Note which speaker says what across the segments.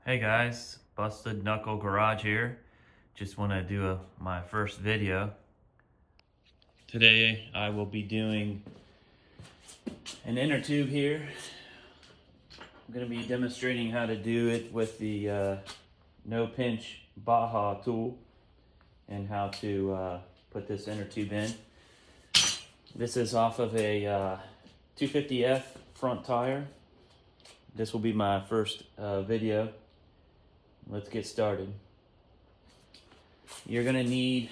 Speaker 1: Hey guys, Busted Knuckle Garage here. Just want to do my first video. Today I will be doing an inner tube here. I'm going to be demonstrating how to do it with the no pinch Baja tool and how to put this inner tube in. This is off of a 250F front tire. This will be my first video. Let's get started. You're gonna need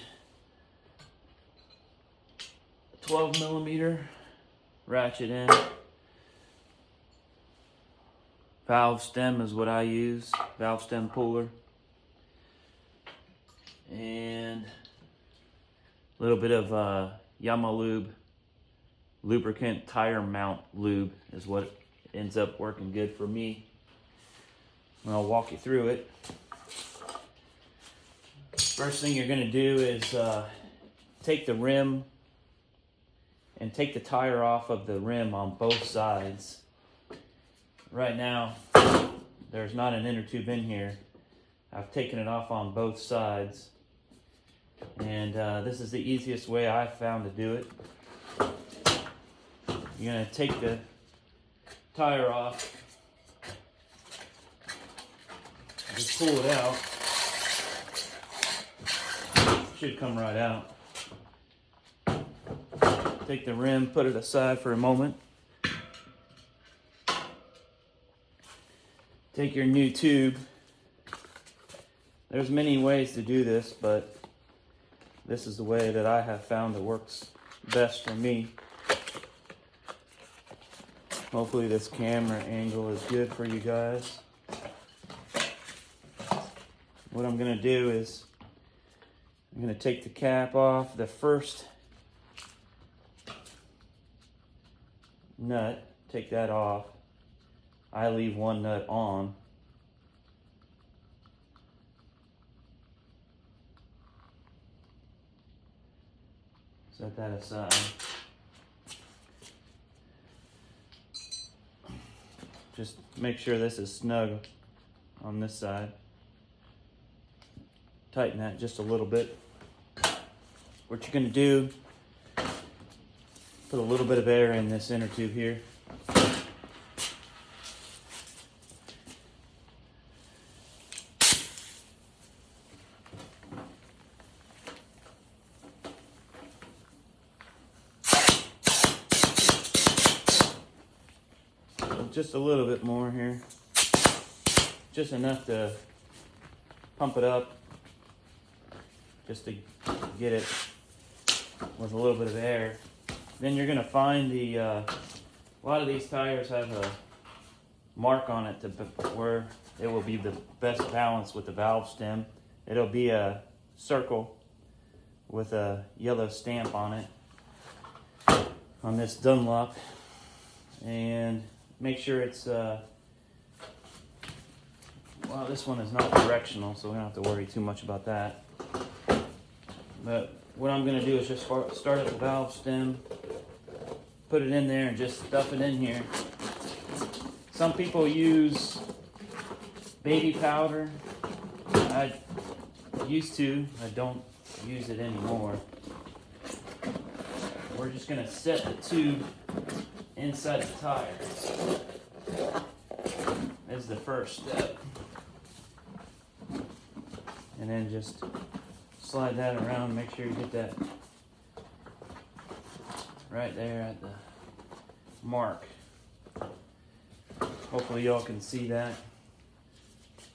Speaker 1: 12mm ratchet end. Valve stem is what I use, valve stem puller. And a little bit of Yamalube lubricant tire mount lube is what ends up working good for me. And I'll walk you through it. First thing you're going to do is take the rim and take the tire off of the rim on both sides. Right now, there's not an inner tube in here. I've taken it off on both sides. And this is the easiest way I've found to do it. You're going to take the tire off. Just pull it out. Should come right out. Take the rim, put it aside for a moment. Take your new tube. There's many ways to do this, but this is the way that I have found that works best for me. Hopefully this camera angle is good for you guys. What I'm going to do is I'm going to take the cap off the first nut, take that off. I leave one nut on. Set that aside. Just make sure this is snug on this side. Tighten that just a little bit. What you're going to do, put a little bit of air in this inner tube here. So just a little bit more here. Just enough to pump it up. Just to get it with a little bit of air. Then you're going to find a lot of these tires have a mark on it to where it will be the best balance with the valve stem. It'll be a circle with a yellow stamp on it on this Dunlop. And make sure it's, well, this one is not directional, so we don't have to worry too much about that. But what I'm going to do is just start at the valve stem, put it in there, and just stuff it in here. Some people use baby powder. I used to. I don't use it anymore. We're just going to set the tube inside the tires. This is the first step. And then just slide that around, make sure you get that right there at the mark. Hopefully y'all can see that.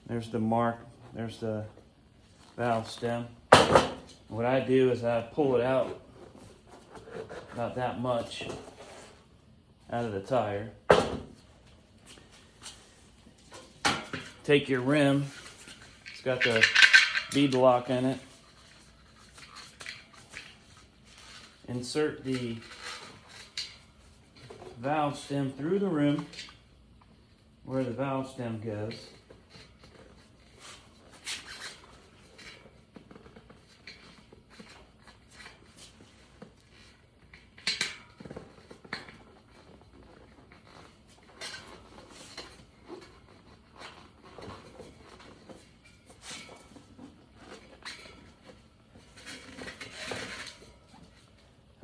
Speaker 1: There's the mark, there's the valve stem. What I do is I pull it out about that much out of the tire. Take your rim, it's got the bead lock in it. Insert the valve stem through the rim where the valve stem goes.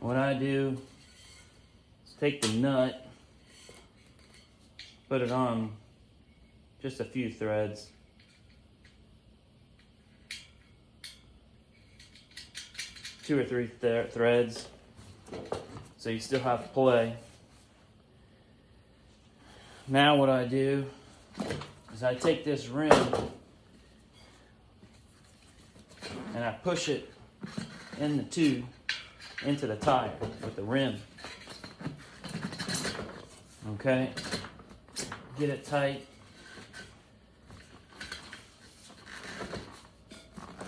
Speaker 1: What I do is take the nut, put it on just a few threads. Two or three threads, so you still have play. Now what I do is I take this rim and I push it in the tube into the tire with the rim. Okay, get it tight.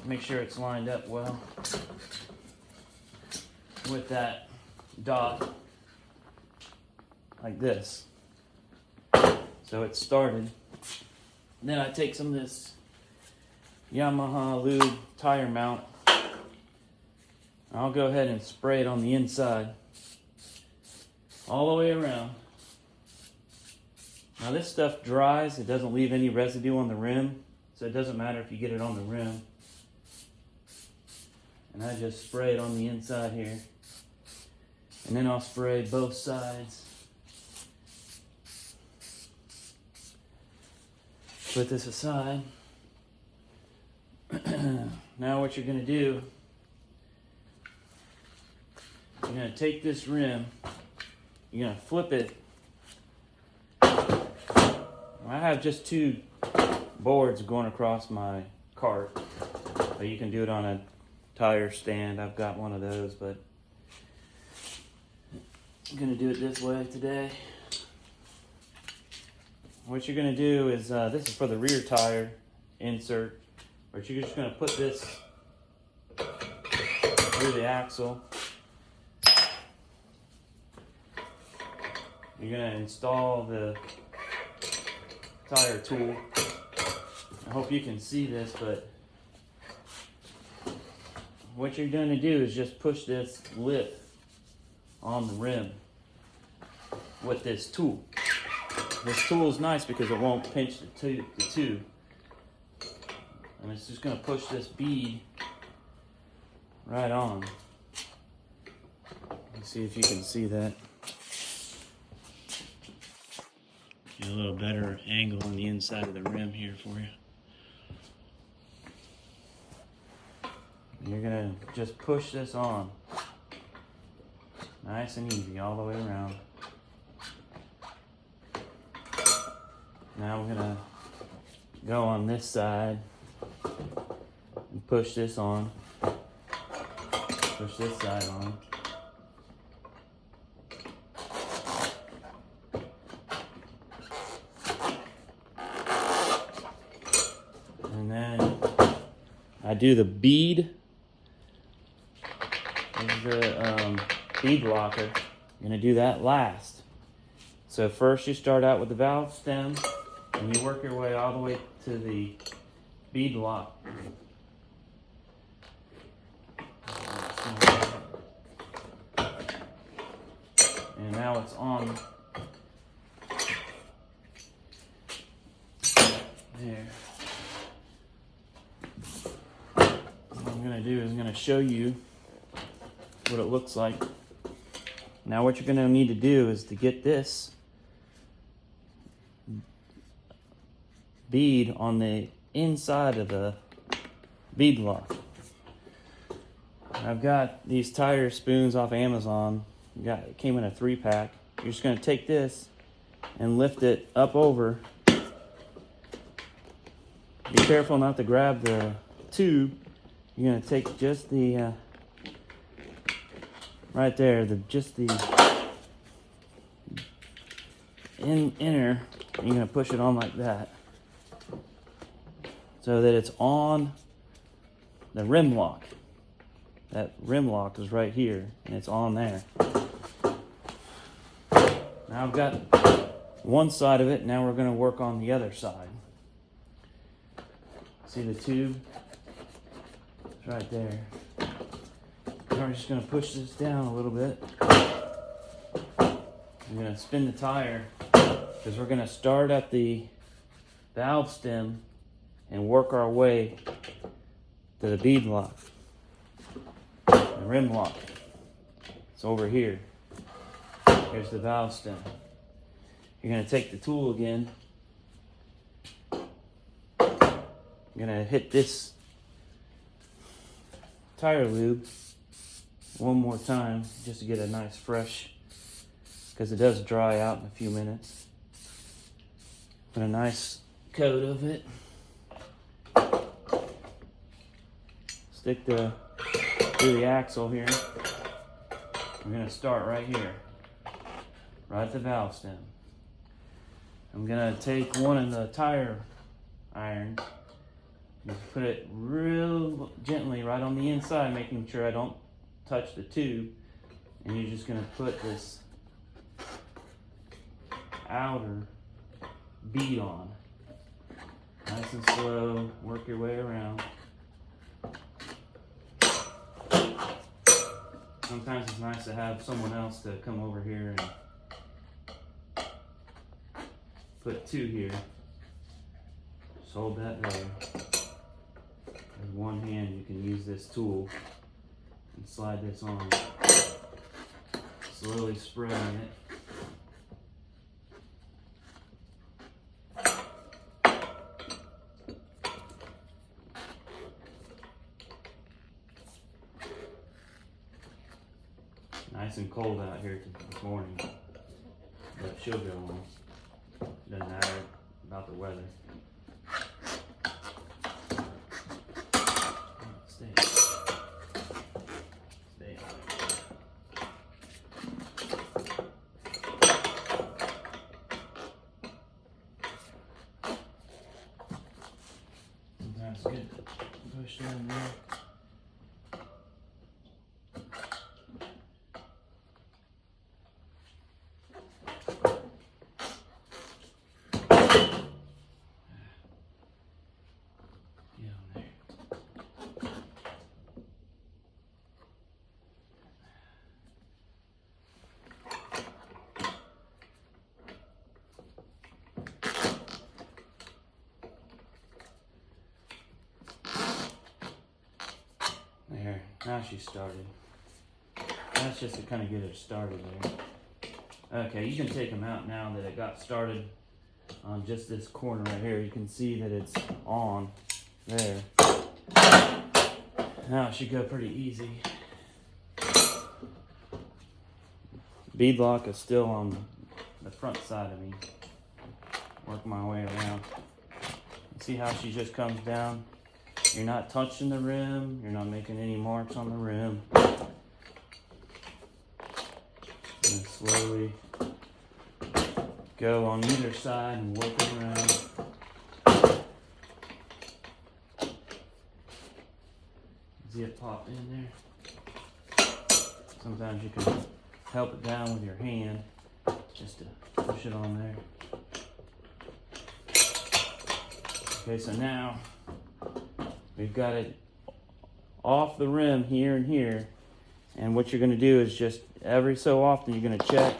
Speaker 1: Make sure it's lined up well with that dot, like this. So it's started. Then I take some of this Yamaha lube tire mount. I'll go ahead and spray it on the inside, all the way around. Now this stuff dries, it doesn't leave any residue on the rim, so it doesn't matter if you get it on the rim. And I just spray it on the inside here. And then I'll spray both sides. Put this aside. Now what you're going to do, you're going to take this rim, you're going to flip it. I have just two boards going across my cart, but you can do it on a tire stand. I've got one of those, but I'm going to do it this way today. What you're going to do is, this is for the rear tire insert, but you're just going to put this through the axle. You're going to install the tire tool. I hope you can see this, but what you're going to do is just push this lip on the rim with this tool. This tool is nice because it won't pinch the tube. And it's just going to push this bead right on. Let's see if you can see that. Get a little better angle on the inside of the rim here for you. You're going to just push this on. Nice and easy all the way around. Now we're going to go on this side and push this on. Push this side on. And then I do the bead. This is the bead locker. You're going to do that last. So first you start out with the valve stem, and you work your way all the way to the bead lock. And now it's on there. What I'm going to do is I'm going to show you what it looks like. Now what you're going to need to do is to get this bead on the inside of the bead lock. I've got these tire spoons off Amazon. It came in a 3-pack. You're just going to take this and lift it up over. Be careful not to grab the tube. You're going to take just the right there, just the inner. You're going to push it on like that, so that it's on the rim lock. That rim lock is right here, and it's on there. Now I've got one side of it. Now we're going to work on the other side. See the tube? It's right there. Now we're just going to push this down a little bit. I'm going to spin the tire, because we're going to start at the valve stem and work our way to the bead lock, the rim lock. It's over here. Here's the valve stem. You're gonna take the tool again. You're gonna hit this tire lube one more time just to get a nice fresh, because it does dry out in a few minutes. Put a nice coat of it. Stick through the axle here. We're gonna start right here, right at the valve stem. I'm gonna take one of the tire irons, just put it real gently right on the inside, making sure I don't touch the tube. And you're just gonna put this outer bead on. Nice and slow, work your way around. Sometimes it's nice to have someone else to come over here and put two here. Just hold that there. With one hand you can use this tool and slide this on. Slowly spreading it. Nice and cold out here this morning, but she'll go on. Doesn't matter about the weather. Stay. Stay. Sometimes it's good to push down there. There, now she's started. That's just to kind of get her started there. Okay, you can take them out now that it got started on just this corner right here. You can see that it's on there. Now it should go pretty easy. Bead lock is still on the front side of me. Work my way around. See how she just comes down? You're not touching the rim. You're not making any marks on the rim. And slowly go on either side and work it around. See it pop in there? Sometimes you can help it down with your hand just to push it on there. Okay, so now we've got it off the rim here and here. And what you're going to do is just every so often you're going to check,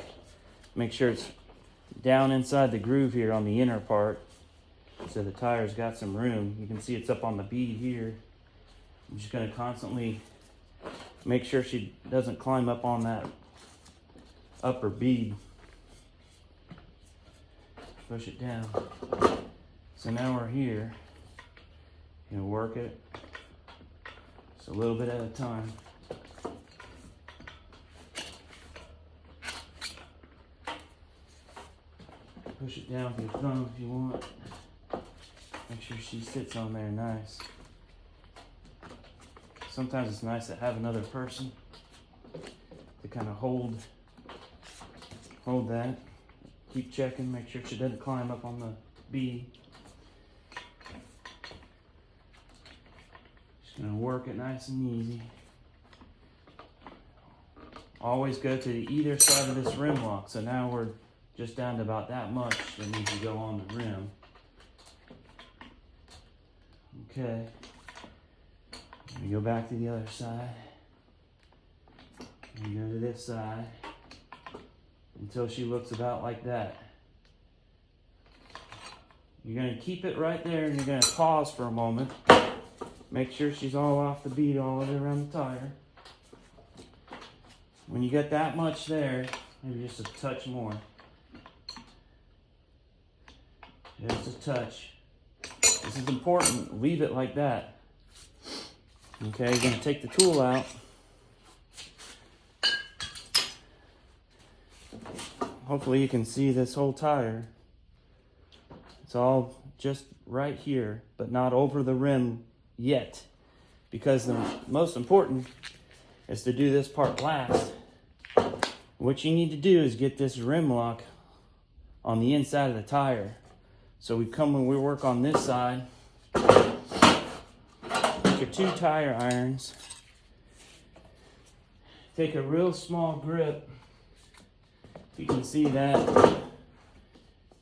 Speaker 1: make sure it's down inside the groove here on the inner part. So the tire's got some room. You can see it's up on the bead here. I'm just going to constantly make sure she doesn't climb up on that upper bead. Push it down. So now we're here. You know, work it just a little bit at a time. Push it down with your thumb if you want. Make sure she sits on there nice. Sometimes it's nice to have another person to kind of hold that. Keep checking, make sure she doesn't climb up on the bead. Just gonna work it nice and easy. Always go to either side of this rim lock. So now we're just down to about that much that needs to go on the rim. Okay. We go back to the other side. And go to this side until she looks about like that. You're going to keep it right there and you're going to pause for a moment. Make sure she's all off the bead all the way around the tire. When you get that much there, maybe just a touch more. Just a touch. This is important. Leave it like that. Okay, you're going to take the tool out. Hopefully you can see this whole tire. It's all just right here, but not over the rim yet. Because the most important is to do this part last. What you need to do is get this rim lock on the inside of the tire. So when we work on this side, take your 2 tire irons, take a real small grip. You can see that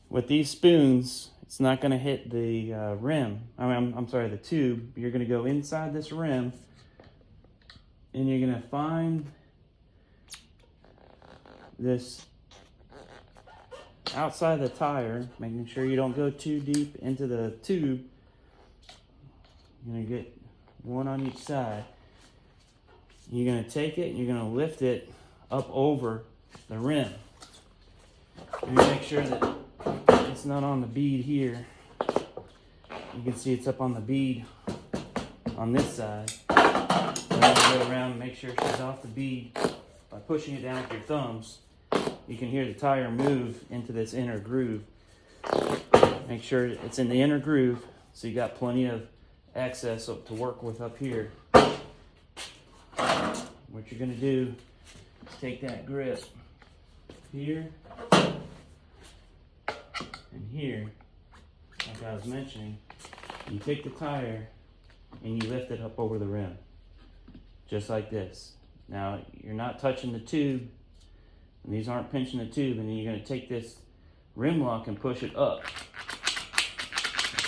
Speaker 1: with these spoons, it's not going to hit the rim. I'm sorry, the tube. You're going to go inside this rim, and you're going to find this outside the tire, making sure you don't go too deep into the tube. You're going to get one on each side. You're going to take it and you're going to lift it up over the rim. You make sure that it's not on the bead here. You can see it's up on the bead on this side. Then you go around and make sure she's off the bead by pushing it down with your thumbs. You can hear the tire move into this inner groove. Make sure it's in the inner groove so you got plenty of access to work with up here. What you're going to do is take that grip here and here, like I was mentioning. You take the tire and you lift it up over the rim, just like this. Now, you're not touching the tube, and these aren't pinching the tube, and then you're going to take this rim lock and push it up.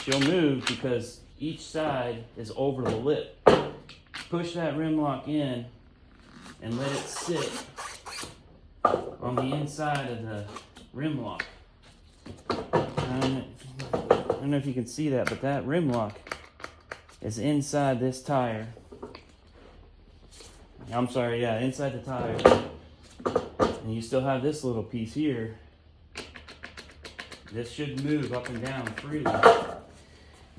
Speaker 1: She'll move because each side is over the lip. Push that rim lock in and let it sit on the inside of the rim lock. I don't know if you can see that, but that rim lock is inside this tire. I'm sorry, yeah, inside the tire. And you still have this little piece here. This should move up and down freely.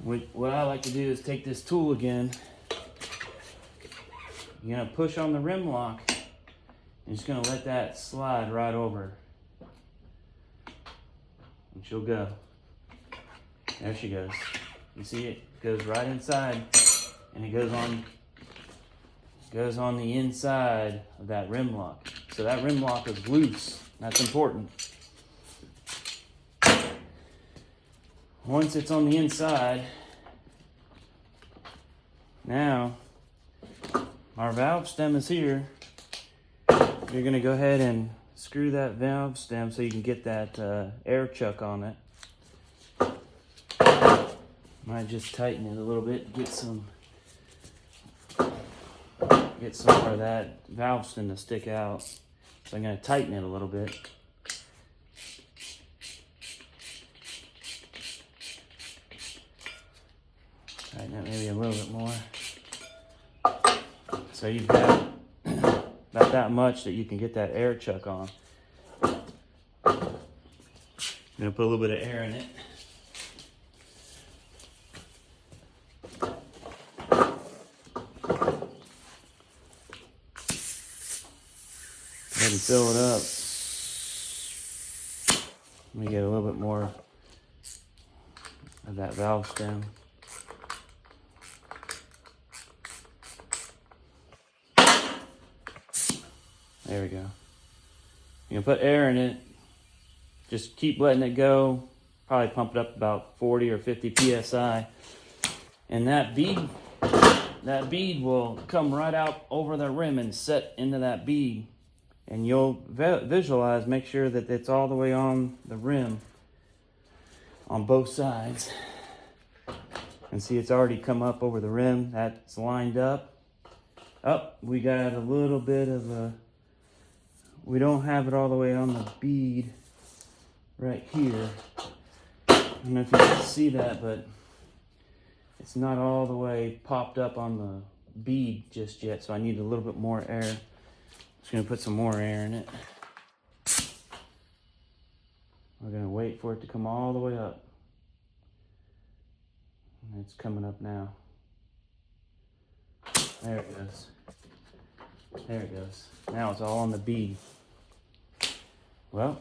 Speaker 1: What I like to do is take this tool again. You're going to push on the rim lock. And just going to let that slide right over. And she'll go. There she goes. You see it goes right inside. And it goes on the inside of that rim lock. So that rim lock is loose. That's important. Once it's on the inside, now our valve stem is here. You're going to go ahead and screw that valve stem so you can get that air chuck on it. Might just tighten it a little bit, get some more of that valve stem to stick out. So I'm going to tighten it a little bit. Tighten it maybe a little bit more. So you've got about that much that you can get that air chuck on. I'm going to put a little bit of air in it. Go ahead and fill it up. Let me get a little bit more of that valve stem. There we go. You can put air in it. Just keep letting it go. Probably pump it up about 40 or 50 psi. And that bead will come right out over the rim and set into that bead. And you'll visualize, make sure that it's all the way on the rim on both sides. And see, it's already come up over the rim. That's lined up. Oh, we got a little bit of a... We don't have it all the way on the bead right here. I don't know if you can see that, but it's not all the way popped up on the bead just yet, so I need a little bit more air. Just gonna put some more air in it. We're gonna wait for it to come all the way up. And it's coming up now. There it goes. There it goes. Now it's all on the bead. Well,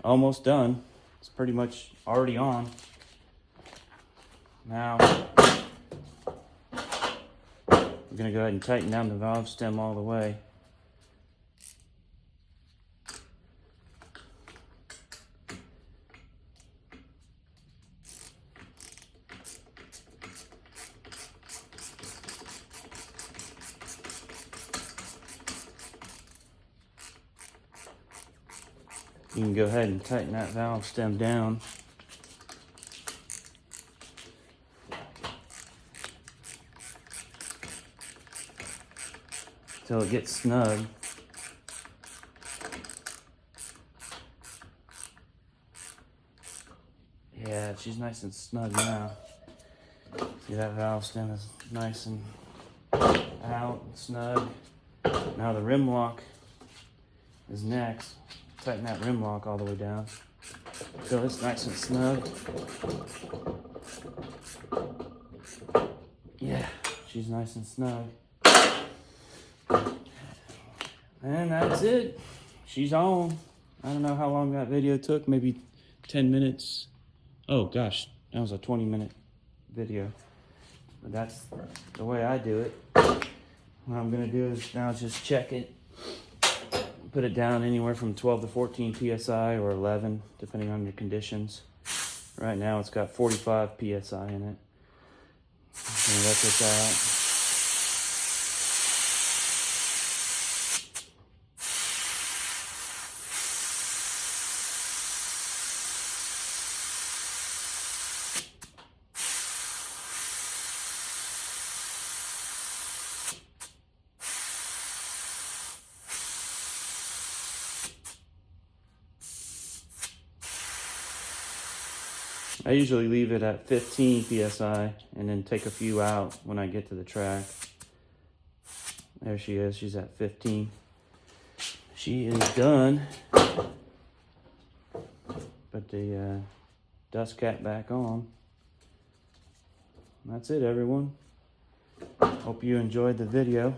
Speaker 1: almost done. It's pretty much already on. Now, we're gonna go ahead and tighten down the valve stem all the way. You can go ahead and tighten that valve stem down. Until it gets snug. Yeah, she's nice and snug now. See, that valve stem is nice and out and snug. Now the rim lock is next. Tighten that rim lock all the way down. So it's nice and snug. Yeah, she's nice and snug. And that's it. She's on. I don't know how long that video took, maybe 10 minutes. Oh gosh, that was a 20-minute video. But that's the way I do it. What I'm gonna do is now just check it. Put it down anywhere from 12 to 14 PSI or 11, depending on your conditions. Right now it's got 45 PSI in it. I'm gonna let this out. I usually leave it at 15 PSI and then take a few out when I get to the track. There she is, she's at 15. She is done. Put the dust cap back on. That's it, everyone. Hope you enjoyed the video.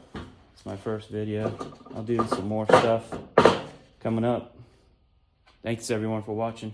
Speaker 1: It's my first video. I'll do some more stuff coming up. Thanks everyone for watching.